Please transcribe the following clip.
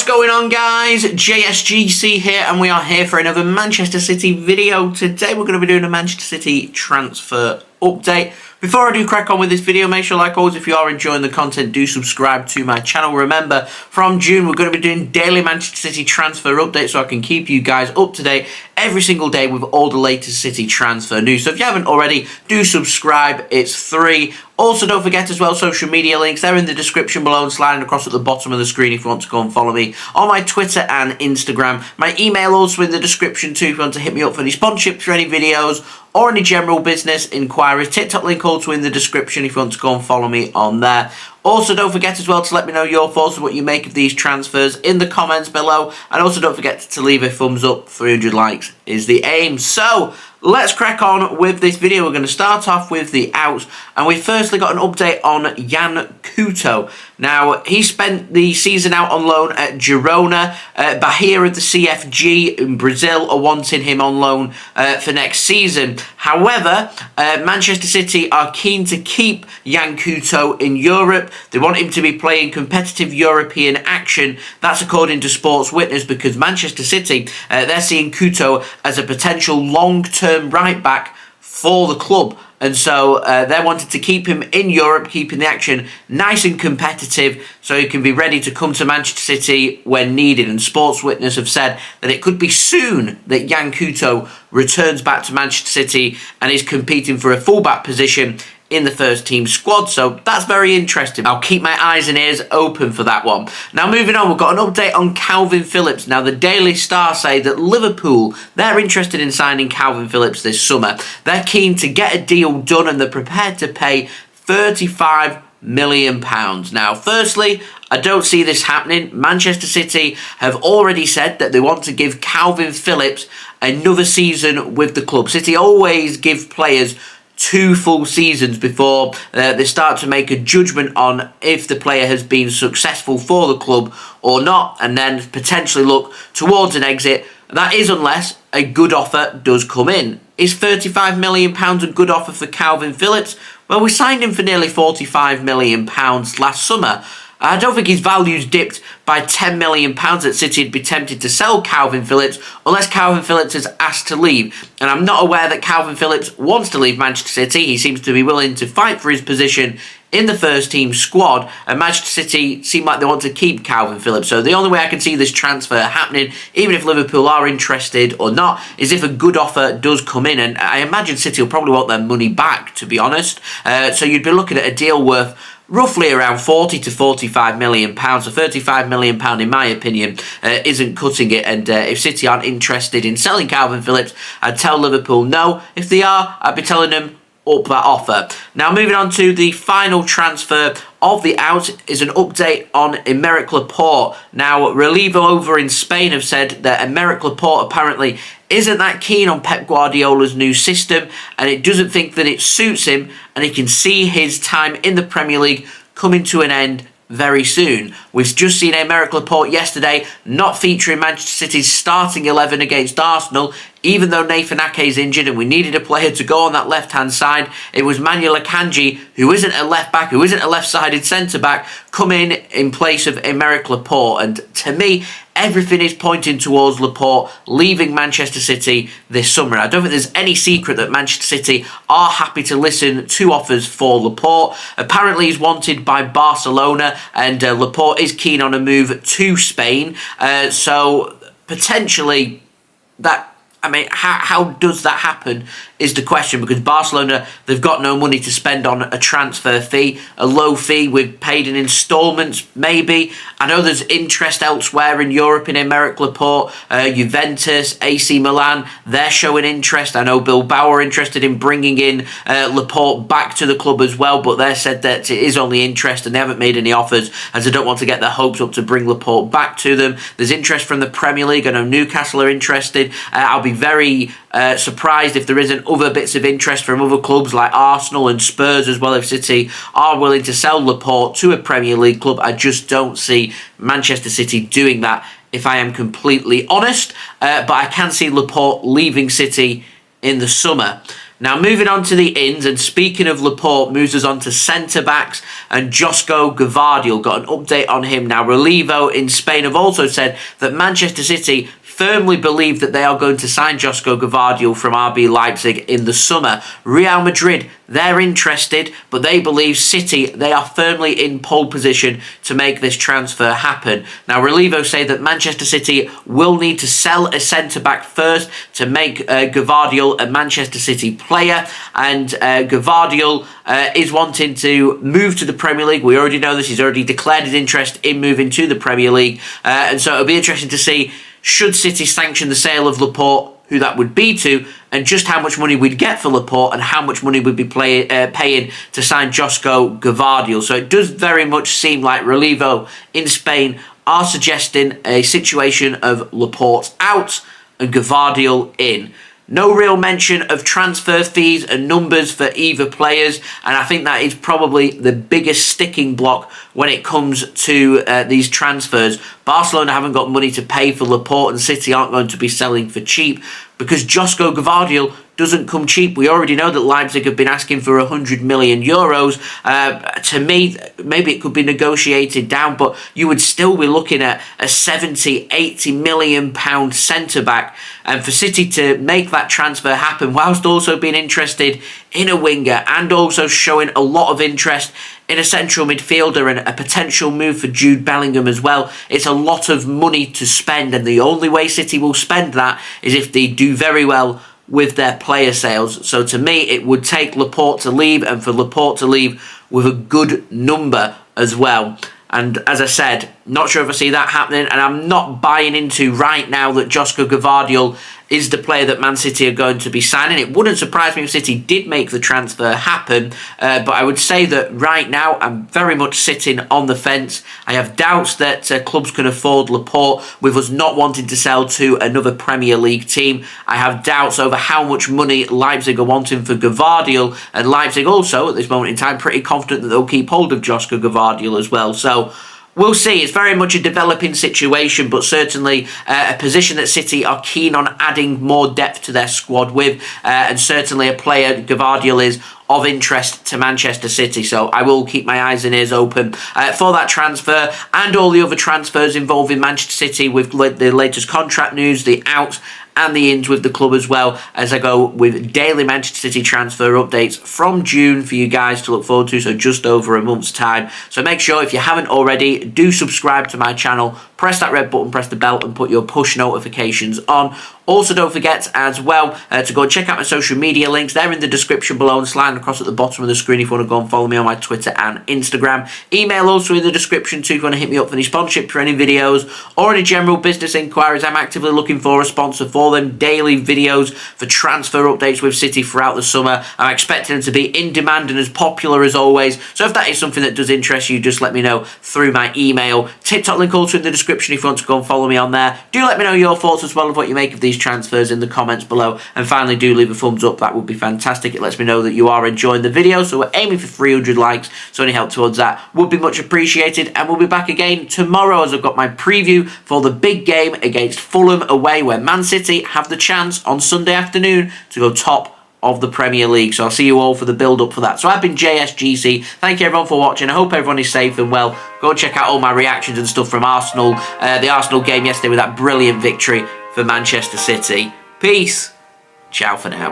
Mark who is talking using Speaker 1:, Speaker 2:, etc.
Speaker 1: What's going on, guys? JSGC here, and we are here for another Manchester City video. Today we're going to be doing a Manchester City transfer update. Before I do crack on with this video, make sure, like always, if you are enjoying the content, do subscribe to my channel. Remember, from June, we're going to be doing daily Manchester City transfer updates so I can keep you guys up to date every single day with all the latest City transfer news. So if you haven't already, do subscribe. It's free. Also, don't forget as well, social media links, they're in the description below and sliding across at the bottom of the screen if you want to go and follow me on my Twitter and Instagram. My email also in the description too if you want to hit me up for any sponsorships for any videos or any general business inquiries. TikTok link also in the description if you want to go and follow me on there. Also, don't forget as well to let me know your thoughts on what you make of these transfers in the comments below. And also don't forget to leave a thumbs up. 300 likes is the aim. So, let's crack on with this video. We're going to start off with the outs. And we firstly got an update on Yan Couto. Now, he spent the season out on loan at Girona. Bahia of the CFG in Brazil are wanting him on loan for next season. However, Manchester City are keen to keep Yan Couto in Europe. They want him to be playing competitive European action. That's according to Sports Witness, because Manchester City, they're seeing Couto as a potential long-term right-back for the club. And so they wanted to keep him in Europe, keeping the action nice and competitive so he can be ready to come to Manchester City when needed. And Sports Witness have said that it could be soon that Yan Couto returns back to Manchester City and is competing for a fullback position in the first team squad. So that's very interesting. I'll keep my eyes and ears open for that one. Now moving on, we've got an update on Kalvin Phillips. Now the Daily Star say that Liverpool, they're interested in signing Kalvin Phillips this summer. They're keen to get a deal done and they're prepared to pay £35 million. Now firstly, I don't see this happening. Manchester City have already said that they want to give Kalvin Phillips another season with the club. City always give players 2 full seasons before they start to make a judgment on if the player has been successful for the club or not, and then potentially look towards an exit. That is unless a good offer does come in. Is £35 million a good offer for Kalvin Phillips? Well, we signed him for nearly £45 million last summer. I don't think his value's dipped by £10 million that City would be tempted to sell Kalvin Phillips unless Kalvin Phillips is asked to leave. And I'm not aware that Kalvin Phillips wants to leave Manchester City. He seems to be willing to fight for his position in the first team squad, and Manchester City seem like they want to keep Kalvin Phillips. So the only way I can see this transfer happening, even if Liverpool are interested or not, is if a good offer does come in. And I imagine City will probably want their money back, to be honest. So you'd be looking at a deal worth roughly around 40 to 45 million pounds. So 35 million pound, in my opinion, isn't cutting it. And if City aren't interested in selling Kalvin Phillips, I'd tell Liverpool no. If they are, I'd be telling them up that offer. Now moving on to the final transfer of the out is an update on Aymeric Laporte. Now Relevo over in Spain have said that Aymeric Laporte apparently isn't that keen on Pep Guardiola's new system, and it doesn't think that it suits him, and he can see his time in the Premier League coming to an end very soon. We've just seen Aymeric Laporte yesterday not featuring Manchester City's starting 11 against Arsenal, even though Nathan Ake is injured and we needed a player to go on that left-hand side. It was Manuel Akanji, who isn't a left-back, who isn't a left-sided centre-back, come in place of Aymeric Laporte. And to me, everything is pointing towards Laporte leaving Manchester City this summer. I don't think there's any secret that Manchester City are happy to listen to offers for Laporte. Apparently he's wanted by Barcelona, and Laporte is keen on a move to Spain. So potentially that, I mean, how does that happen is the question, because Barcelona, they've got no money to spend on a transfer fee, a low fee with paid in instalments, maybe. I know there's interest elsewhere in Europe in Aymeric Laporte, Juventus, AC Milan, they're showing interest. I know Bilbao are interested in bringing in Laporte back to the club as well, but they said that it is only interest and they haven't made any offers, as they don't want to get their hopes up to bring Laporte back to them. There's interest from the Premier League. I know Newcastle are interested. I'll be very surprised if there isn't other bits of interest from other clubs like Arsenal and Spurs as well, if City are willing to sell Laporte to a Premier League club. I just don't see Manchester City doing that, if I am completely honest. But I can see Laporte leaving City in the summer. Now, moving on to the ins, and speaking of Laporte, moves us on to centre-backs, and Josko Gvardiol. Got an update on him now. Relevo in Spain have also said that Manchester City firmly believe that they are going to sign Josko Gvardiol from RB Leipzig in the summer. Real Madrid, they're interested, but they believe City, they are firmly in pole position to make this transfer happen. Now, Relevo say that Manchester City will need to sell a centre-back first to make Gvardiol a Manchester City player, and Gvardiol is wanting to move to the Premier League. We already know this. He's already declared his interest in moving to the Premier League, and so it'll be interesting to see, should City sanction the sale of Laporte, who that would be to, and just how much money we'd get for Laporte and how much money we'd be paying to sign Josko Gvardiol. So it does very much seem like Relevo in Spain are suggesting a situation of Laporte out and Gvardiol in. No real mention of transfer fees and numbers for either players, and I think that is probably the biggest sticking block when it comes to these transfers. Barcelona haven't got money to pay for Laporte, and City aren't going to be selling for cheap, because Josko Gvardiol doesn't come cheap. We already know that Leipzig have been asking for €100 million. To me, maybe it could be negotiated down, but you would still be looking at a £70, £80 million centre-back. And for City to make that transfer happen, whilst also being interested in a winger and also showing a lot of interest in a central midfielder and a potential move for Jude Bellingham as well, it's a lot of money to spend, and the only way City will spend that is if they do very well with their player sales. So to me, it would take Laporte to leave, and for Laporte to leave with a good number as well. And as I said, not sure if I see that happening, and I'm not buying into right now that Josko Gvardiol is the player that Man City are going to be signing. It wouldn't surprise me if City did make the transfer happen, but I would say that right now I'm very much sitting on the fence. I have doubts that clubs can afford Laporte, with us not wanting to sell to another Premier League team. I have doubts over how much money Leipzig are wanting for Gvardiol, and Leipzig also, at this moment in time, pretty confident that they'll keep hold of Josko Gvardiol as well. So we'll see. It's very much a developing situation, but certainly a position that City are keen on adding more depth to their squad with, and certainly a player, Gvardiol, is of interest to Manchester City. So I will keep my eyes and ears open for that transfer and all the other transfers involving Manchester City, with the latest contract news, the outs and the ins with the club as well, as I go with daily Manchester City transfer updates from June for you guys to look forward to, so just over a month's time. So make sure, if you haven't already, do subscribe to my channel, press that red button, press the bell, and put your push notifications on. Also, don't forget as well to go and check out my social media links. They're in the description below and sliding across at the bottom of the screen if you want to go and follow me on my Twitter and Instagram. Email also in the description too if you want to hit me up for any sponsorship for any videos or any general business inquiries. I'm actively looking for a sponsor for them. Daily videos for transfer updates with City throughout the summer. I'm expecting them to be in demand and as popular as always. So if that is something that does interest you, just let me know through my email. TikTok link also in the description if you want to go and follow me on there. Do let me know your thoughts as well of what you make of these transfers in the comments below, and finally do leave a thumbs up. That would be fantastic. It lets me know that you are enjoying the video. So we're aiming for 300 likes, so any help towards that would be much appreciated, and we'll be back again tomorrow as I've got my preview for the big game against Fulham away, where Man City have the chance on Sunday afternoon to go top of the Premier League. So I'll see you all for the build-up for that. So I've been JSGC. Thank you everyone for watching. I hope everyone is safe and well. Go and check out all my reactions and stuff from Arsenal, the Arsenal game yesterday with that brilliant victory for Manchester City. Peace. Ciao for now.